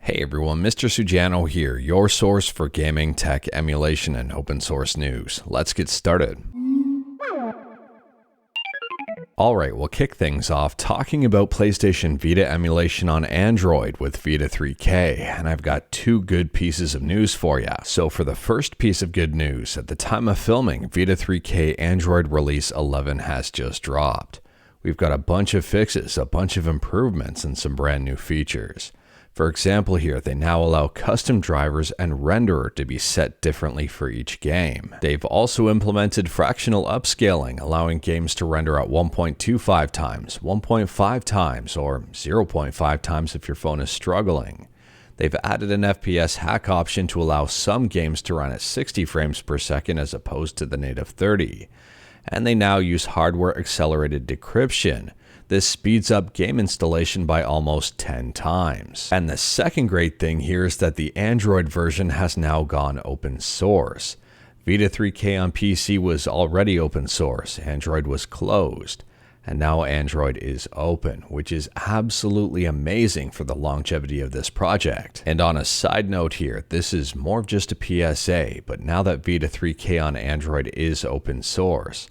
Hey everyone, Mr. Sujano here, your source for gaming, tech, emulation, and open source news. Let's get started. Alright, we'll kick things off talking about PlayStation Vita emulation on Android with Vita3k, and I've got two good pieces of news for you. So for the first piece of good news, at the time of filming, Vita3k Android release 11 has just dropped. We've got a bunch of fixes, a bunch of improvements, and some brand new features. For example here, they now allow custom drivers and renderer to be set differently for each game. They've also implemented fractional upscaling, allowing games to render at 1.25 times, 1.5 times, or 0.5 times if your phone is struggling. They've added an FPS hack option to allow some games to run at 60 frames per second as opposed to the native 30. And they now use hardware accelerated decryption. This speeds up game installation by almost 10 times. And the second great thing here is that the Android version has now gone open source. Vita3k on PC was already open source, Android was closed, and now Android is open, which is absolutely amazing for the longevity of this project. And on a side note here, this is more of just a PSA, but now that Vita3k on Android is open source,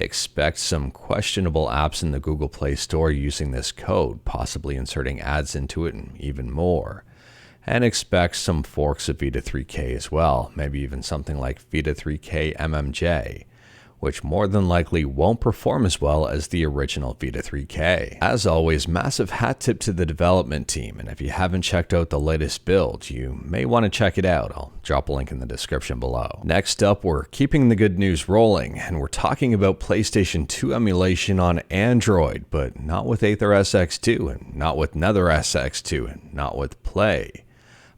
expect some questionable apps in the Google Play Store using this code, possibly inserting ads into it and even more. And expect some forks of Vita3k as well, maybe even something like Vita3k MMJ, which more than likely won't perform as well as the original Vita3k. As always, massive hat tip to the development team, and if you haven't checked out the latest build, you may want to check it out. I'll drop a link in the description below. Next up, we're keeping the good news rolling, and we're talking about PlayStation 2 emulation on Android, but not with Aether SX2, and not with Nether SX2, and not with Play,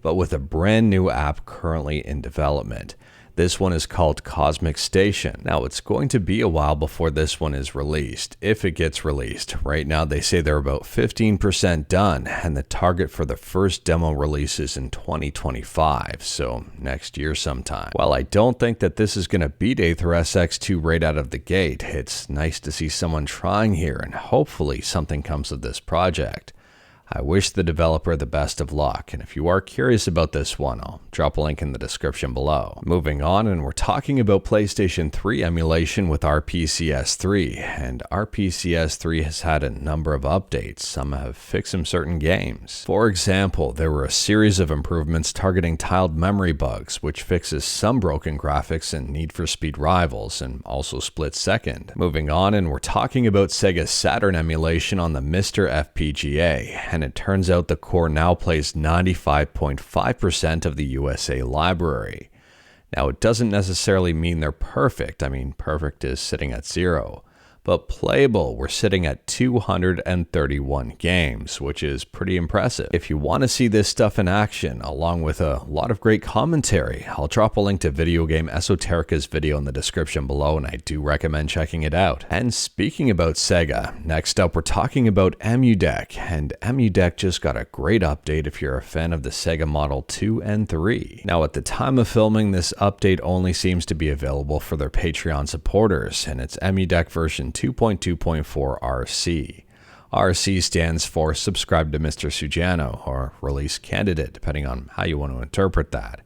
but with a brand new app currently in development. This one is called Cosmic Station. Now, it's going to be a while before this one is released, if it gets released. Right now, they say they're about 15% done, and the target for the first demo release is in 2025, so next year sometime. While I don't think that this is going to beat Aether SX2 right out of the gate, it's nice to see someone trying here, and hopefully something comes of this project. I wish the developer the best of luck, and if you are curious about this one, I'll drop a link in the description below. Moving on, and we're talking about PlayStation 3 emulation with RPCS3, and RPCS3 has had a number of updates. Some have fixed some certain games. For example, there were a series of improvements targeting tiled memory bugs, which fixes some broken graphics in Need for Speed Rivals, and also Split Second. Moving on, and we're talking about Sega Saturn emulation on the Mr. FPGA, and it turns out the core now plays 95.5% of the USA library. Now, it doesn't necessarily mean they're perfect. I mean, perfect is sitting at 0. But playable, we're sitting at 231 games, which is pretty impressive. If you want to see this stuff in action, along with a lot of great commentary, I'll drop a link to Video Game Esoterica's video in the description below, and I do recommend checking it out. And speaking about Sega, next up we're talking about EmuDeck, and EmuDeck just got a great update if you're a fan of the Sega Model 2 and 3. Now, at the time of filming, this update only seems to be available for their Patreon supporters, and it's EmuDeck version 2.2.4 RC. RC stands for Subscribe to Mr. Sujano, or Release Candidate, depending on how you want to interpret that.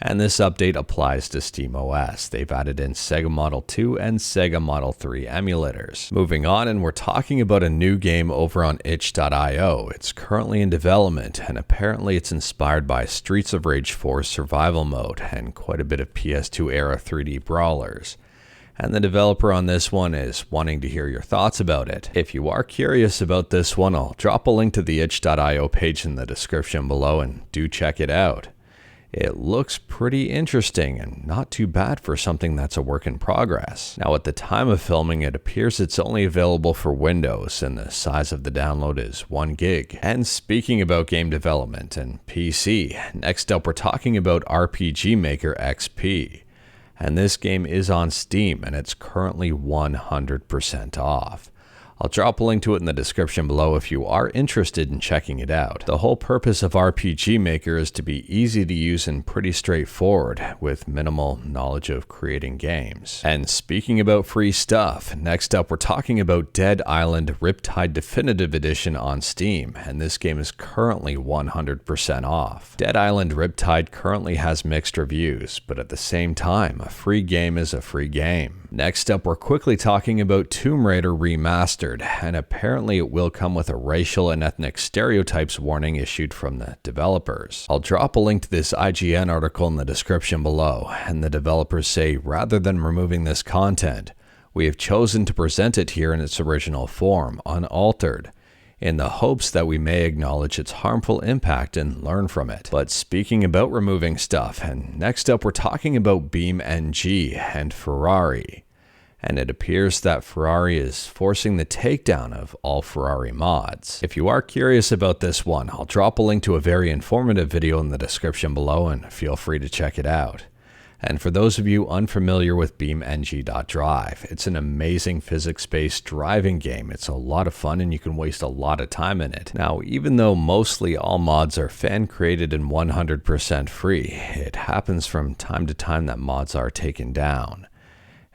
And this update applies to SteamOS. They've added in Sega Model 2 and Sega Model 3 emulators. Moving on, and we're talking about a new game over on itch.io. It's currently in development, and apparently it's inspired by Streets of Rage 4 survival mode and quite a bit of PS2 era 3D brawlers. And the developer on this one is wanting to hear your thoughts about it. If you are curious about this one, I'll drop a link to the itch.io page in the description below, and do check it out. It looks pretty interesting and not too bad for something that's a work in progress. Now, at the time of filming, it appears it's only available for Windows, and the size of the download is 1 gig. And speaking about game development and PC, next up we're talking about RPG Maker XP. And this game is on Steam, and it's currently 100% off. I'll drop a link to it in the description below if you are interested in checking it out. The whole purpose of RPG Maker is to be easy to use and pretty straightforward, with minimal knowledge of creating games. And speaking about free stuff, next up we're talking about Dead Island Riptide Definitive Edition on Steam, and this game is currently 100% off. Dead Island Riptide currently has mixed reviews, but at the same time, a free game is a free game. Next up, we're quickly talking about Tomb Raider Remastered, and apparently it will come with a racial and ethnic stereotypes warning issued from the developers. I'll drop a link to this IGN article in the description below, and the developers say rather than removing this content, we have chosen to present it here in its original form, unaltered, in the hopes that we may acknowledge its harmful impact and learn from it. But speaking about removing stuff, and next up we're talking about BeamNG and Ferrari. And it appears that Ferrari is forcing the takedown of all Ferrari mods. If you are curious about this one, I'll drop a link to a very informative video in the description below and feel free to check it out. And for those of you unfamiliar with BeamNG.drive, it's an amazing physics-based driving game. It's a lot of fun and you can waste a lot of time in it. Now, even though mostly all mods are fan-created and 100% free, it happens from time to time that mods are taken down.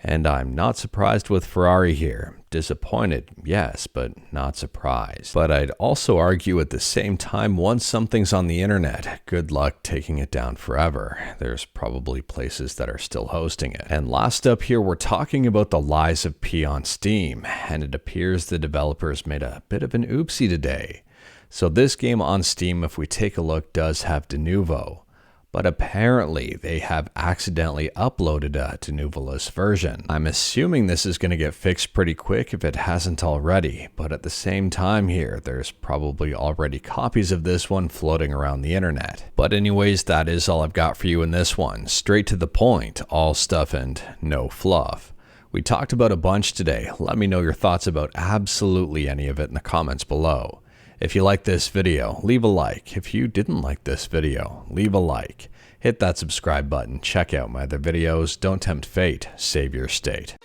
And I'm not surprised with Ferrari here. Disappointed, yes, but not surprised. But I'd also argue at the same time, once something's on the internet, good luck taking it down forever. There's probably places that are still hosting it. And last up here, we're talking about The Lies of P on Steam, and it appears the developers made a bit of an oopsie today. So this game on Steam, if we take a look, does have Denuvo. But apparently they have accidentally uploaded a Denuvo-less version. I'm assuming this is going to get fixed pretty quick if it hasn't already, but at the same time here, there's probably already copies of this one floating around the internet. But anyways, that is all I've got for you in this one. Straight to the point, all stuff and no fluff. We talked about a bunch today. Let me know your thoughts about absolutely any of it in the comments below. If you liked this video, leave a like. If you didn't like this video, leave a like. Hit that subscribe button, check out my other videos, don't tempt fate, save your state.